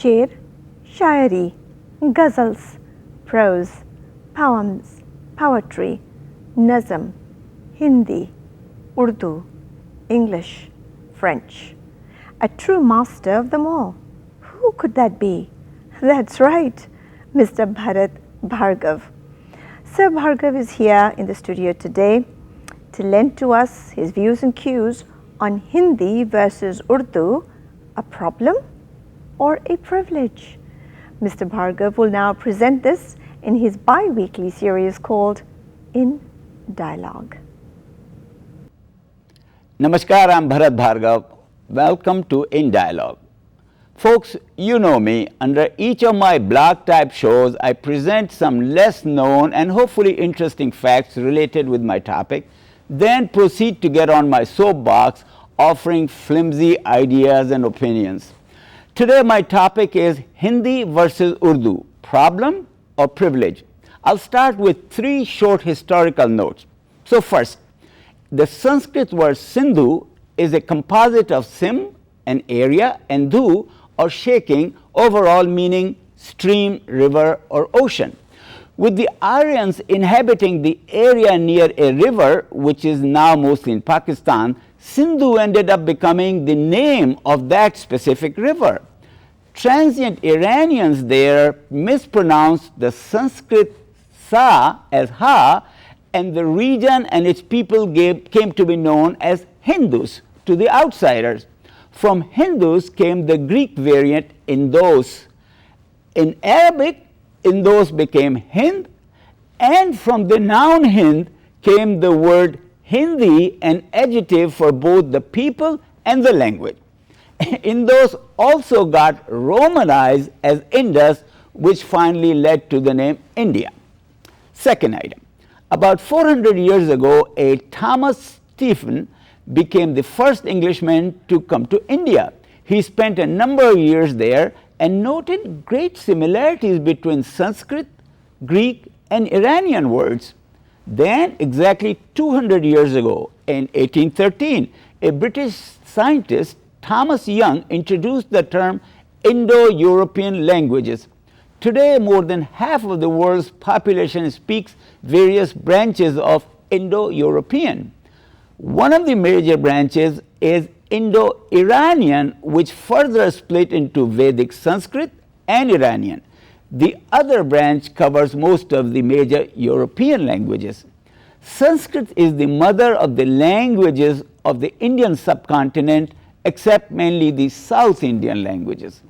शेर, शायरी, ghazals, prose, poems, poetry, nazm, Hindi, Urdu, English, French. A true master of them all. Who could that be? That's right, Mr. Bharat Bhargava. Sir Bhargava is here in the studio today to lend to us his views and cues on Hindi versus Urdu, a problem or a privilege. Mr. Bhargava will now present this in his bi-weekly series called In Dialogue. Namaskar, I'm Bharat Bhargava. Welcome to In Dialogue. Folks, you know me. Under each of my blog type shows, I present some less known and hopefully interesting facts related with my topic, then proceed to get on my soapbox offering flimsy ideas and opinions. Today my topic is Hindi versus Urdu, problem or privilege. I'll start with 3 short historical notes. So first, the Sanskrit word Sindhu is a composite of sim, an area, and dhu, or shaking, overall meaning stream, river, or ocean. With the Aryans inhabiting the area near a river, which is now mostly in Pakistan, Sindhu ended up becoming the name of that specific river. Transient Iranians there mispronounced the Sanskrit sa as ha, and the region and its people came to be known as Hindus to the outsiders. From Hindus came the Greek variant Indos. In Arabic, Indos became Hind, and from the noun Hind came the word Hindi, an adjective for both the people and the language. Indos also got Romanized as Indus, which finally led to the name India. Second item, about 400 years ago, a Thomas Stephen became the first Englishman to come to India. He spent a number of years there and noted great similarities between Sanskrit, Greek, and Iranian words. Then, exactly 200 years ago, in 1813, a British scientist, Thomas Young, introduced the term Indo-European languages. Today, more than half of the world's population speaks various branches of Indo-European. One of the major branches is Indo-Aryan, which further split into Vedic Sanskrit and Iranian. The other branch covers most of the major European languages. Sanskrit is the mother of the languages of the Indian subcontinent, except mainly the South Indian languages.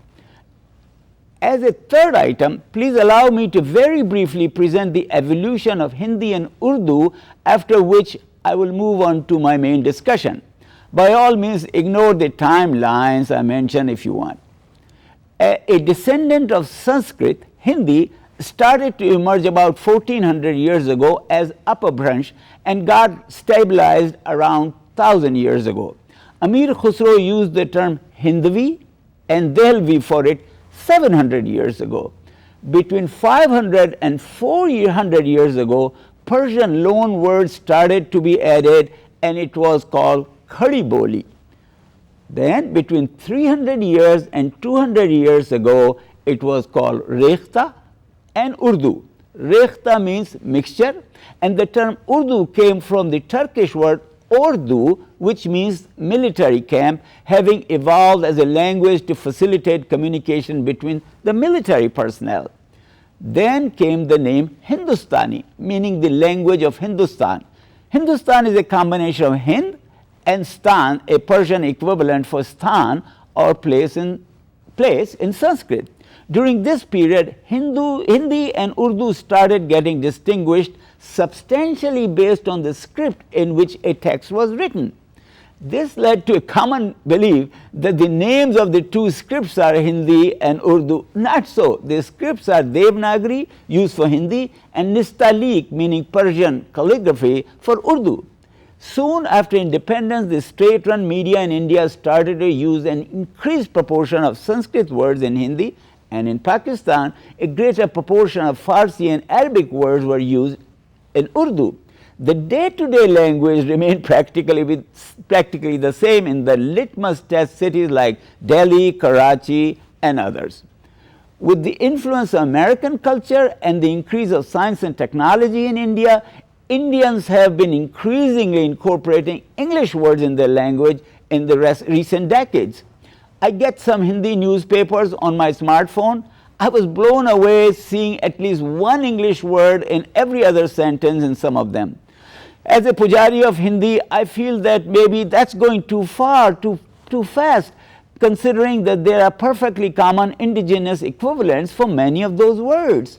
As a third item, please allow me to very briefly present the evolution of Hindi and Urdu, after which I will move on to my main discussion. By all means, ignore the timelines I mentioned if you want. A descendant of Sanskrit, Hindi, started to emerge about 1400 years ago as upper branch and got stabilized around 1000 years ago. Amir Khusro used the term Hindvi and Dehlvi for it 700 years ago. Between 500 and 400 years ago, Persian loan words started to be added, and it was called Khadi Boli. Then between 300 years and 200 years ago, it was called Rekhta and Urdu. Rekhta means mixture, and the term Urdu came from the Turkish word Ordu, which means military camp, having evolved as a language to facilitate communication between the military personnel. Then came the name Hindustani, meaning the language of Hindustan. Hindustan is a combination of Hind and Stan, a Persian equivalent for Stan or place in Sanskrit. During this period, Hindi and Urdu started getting distinguished substantially based on the script in which a text was written. This led to a common belief that the names of the two scripts are Hindi and Urdu. Not so. The scripts are Devanagari, used for Hindi, and Nistalik, meaning Persian calligraphy, for Urdu. Soon after independence, the state-run media in India started to use an increased proportion of Sanskrit words in Hindi, and in Pakistan, a greater proportion of Farsi and Arabic words were used in Urdu. The day-to-day language remained practically the same in the litmus test cities like Delhi, Karachi, and others. With the influence of American culture and the increase of science and technology in India, Indians have been increasingly incorporating English words in their language in the recent decades. I get some Hindi newspapers on my smartphone. I was blown away seeing at least one English word in every other sentence in some of them. As a pujari of Hindi, I feel that maybe that's going too far, too fast, considering that there are perfectly common indigenous equivalents for many of those words.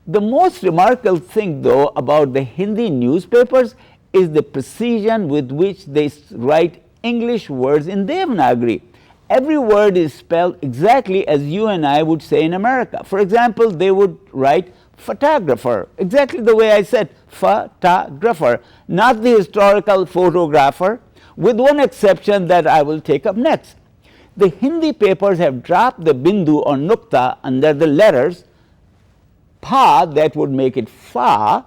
The most remarkable thing, though, about the Hindi newspapers is the precision with which they write English words in Devanagari. Every word is spelled exactly as you and I would say in America. For example, they would write photographer, exactly the way I said, photographer, not the historical photographer, with one exception that I will take up next. The Hindi papers have dropped the bindu or nukta under the letters pa, that would make it fa,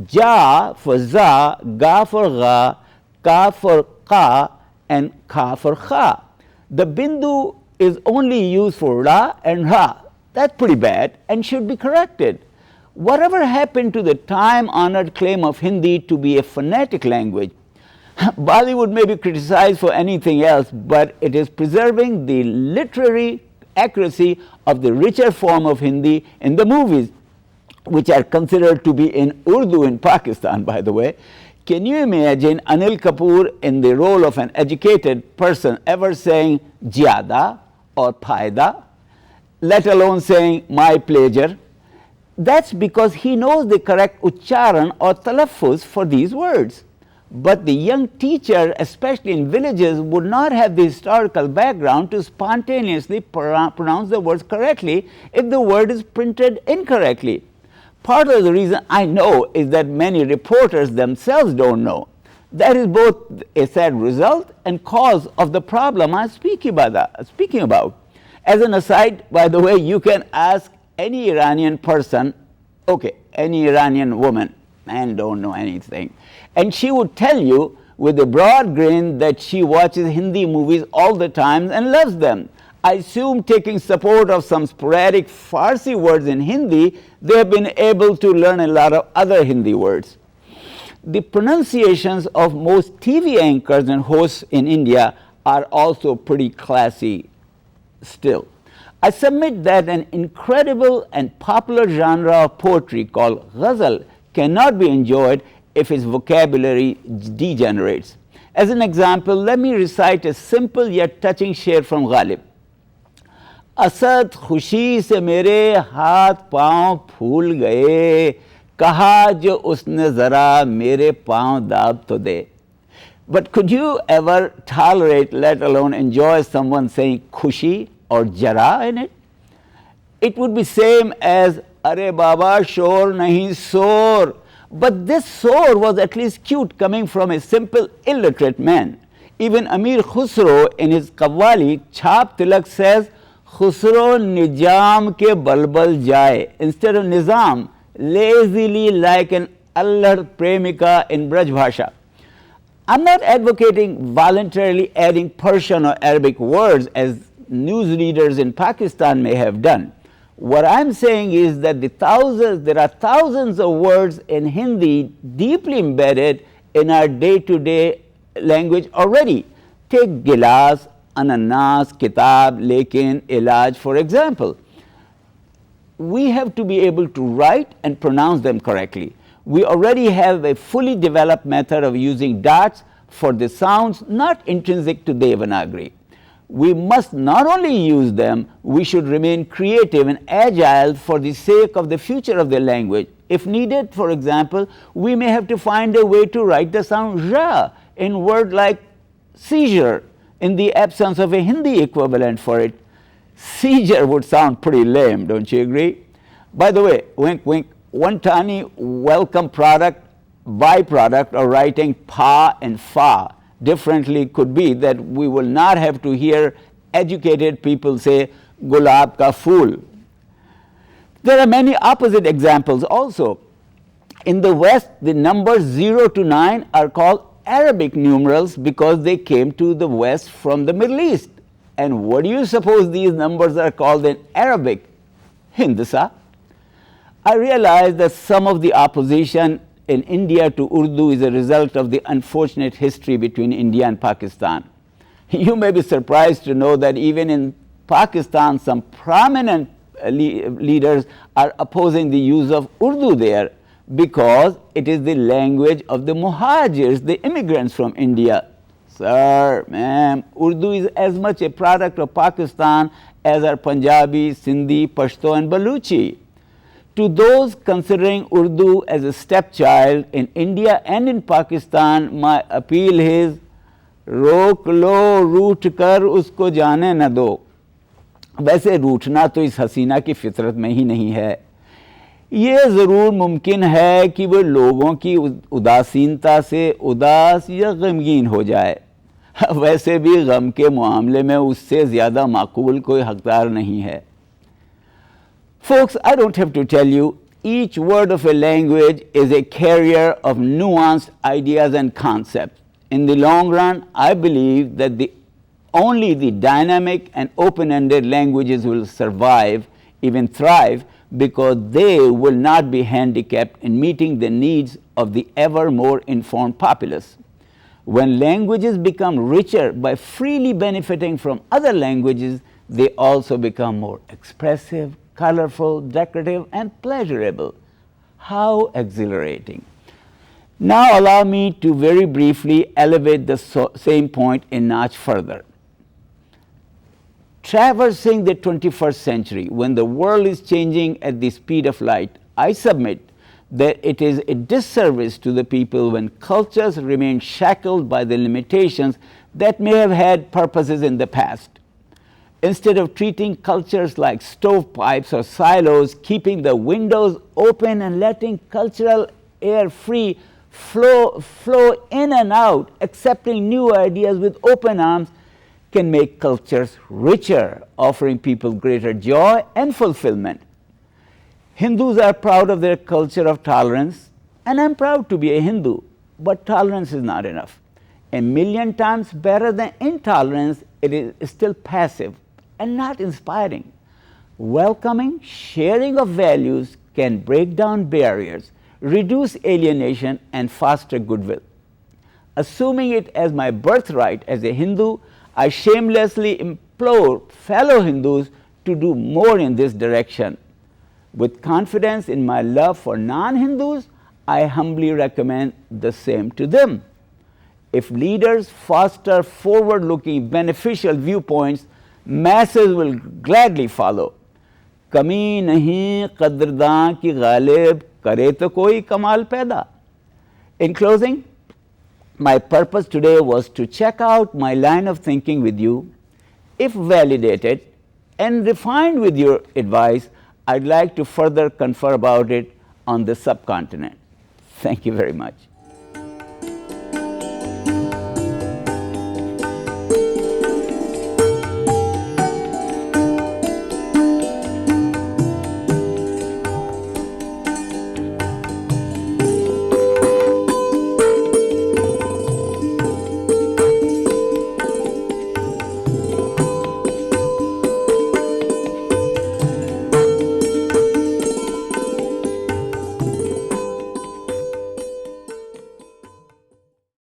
ja for za, ga for ga, ka for ka, and ka for kha. The bindu is only used for ra and ra. That's pretty bad and should be corrected. Whatever happened to the time-honored claim of Hindi to be a phonetic language? Bollywood may be criticized for anything else, but it is preserving the literary accuracy of the richer form of Hindi in the movies, which are considered to be in Urdu in Pakistan, by the way. Can you imagine Anil Kapoor in the role of an educated person ever saying jyada or paida, let alone saying my pleasure? That's because he knows the correct uchcharan or talaffuz for these words. But the young teacher, especially in villages, would not have the historical background to spontaneously pronounce the words correctly if the word is printed incorrectly. Part of the reason I know is that many reporters themselves don't know. That is both a sad result and cause of the problem I'm speaking about. As an aside, by the way, you can ask any Iranian person, okay, any Iranian woman, man don't know anything, and she would tell you with a broad grin that she watches Hindi movies all the time and loves them. I assume, taking support of some sporadic Farsi words in Hindi, they have been able to learn a lot of other Hindi words. The pronunciations of most TV anchors and hosts in India are also pretty classy still. I submit that an incredible and popular genre of poetry called ghazal cannot be enjoyed if its vocabulary degenerates. As an example, let me recite a simple yet touching sher from Ghalib. Asad खुशी से मेरे हाथ पांव फूल गए, कहा जो उसने ज़रा मेरे पांव दाब तो दे. But could you ever tolerate, let alone enjoy, someone saying khushi or jara in it? It would be same as Are Baba shor nahi sor. But this sor was at least cute, coming from a simple illiterate man. Even Amir Khusro in his Qawwali, Chhap Tilak says, Khusro Nijam ke balbal jaye, instead of Nizam, lazily like an Allad Premika in Braj Bhasha. I'm not advocating voluntarily adding Persian or Arabic words as newsreaders in Pakistan may have done. What I'm saying is that there are thousands of words in Hindi deeply embedded in our day-to-day language already. Take gilas, ananas, kitab, lekin, ilaj, for example. We have to be able to write and pronounce them correctly. We already have a fully developed method of using dots for the sounds not intrinsic to Devanagari. We must not only use them, we should remain creative and agile for the sake of the future of the language. If needed, for example, we may have to find a way to write the sound ja in word like seizure in the absence of a Hindi equivalent for it. Seizure would sound pretty lame, don't you agree? By the way, wink wink, one tiny welcome byproduct of writing pa and fa differently could be that we will not have to hear educated people say gulab ka fool. There are many opposite examples also. In the West, the numbers 0 to 9 are called Arabic numerals because they came to the West from the Middle East. And what do you suppose these numbers are called in Arabic? Hindsa. I realize that some of the opposition in India to Urdu is a result of the unfortunate history between India and Pakistan. You may be surprised to know that even in Pakistan, some prominent leaders are opposing the use of Urdu there because it is the language of the Muhajirs, the immigrants from India. Sir, ma'am, Urdu is as much a product of Pakistan as are Punjabi, Sindhi, Pashto and Baluchi. To those considering Urdu as a stepchild in India and in Pakistan, my appeal is, रोक लो रूठ कर उसको जाने न दो. वैसे रूठना तो इस हसीना की फितरत में ही नहीं है. ये ज़रूर मुमकिन है कि वो लोगों की उदासीनता से उदास या गमगीन हो जाए. वैसे भी गम के मामले में उससे ज़्यादा माकूल कोई हकदार नहीं है. Folks, I don't have to tell you, each word of a language is a carrier of nuanced ideas and concepts. In the long run, I believe that only the dynamic and open-ended languages will survive, even thrive, because they will not be handicapped in meeting the needs of the ever more informed populace. When languages become richer by freely benefiting from other languages, they also become more expressive, colorful, decorative, and pleasurable. How exhilarating. Now allow me to very briefly elevate the same point a notch further. Traversing the 21st century, when the world is changing at the speed of light, I submit that it is a disservice to the people when cultures remain shackled by the limitations that may have had purposes in the past. Instead of treating cultures like stovepipes or silos, keeping the windows open and letting cultural air free flow in and out, accepting new ideas with open arms, can make cultures richer, offering people greater joy and fulfillment. Hindus are proud of their culture of tolerance, and I'm proud to be a Hindu, but tolerance is not enough. A million times better than intolerance, it is still passive and not inspiring. Welcoming, sharing of values can break down barriers, reduce alienation, and foster goodwill. Assuming it as my birthright as a Hindu, I shamelessly implore fellow Hindus to do more in this direction. With confidence in my love for non-Hindus, I humbly recommend the same to them. If leaders foster forward-looking, beneficial viewpoints, masses will gladly follow. कमी नहीं कदरदां की गालिब करे तो कोई कमाल पैदा. In closing, my purpose today was to check out my line of thinking with you. If validated and refined with your advice, I'd like to further confer about it on the subcontinent. Thank you very much.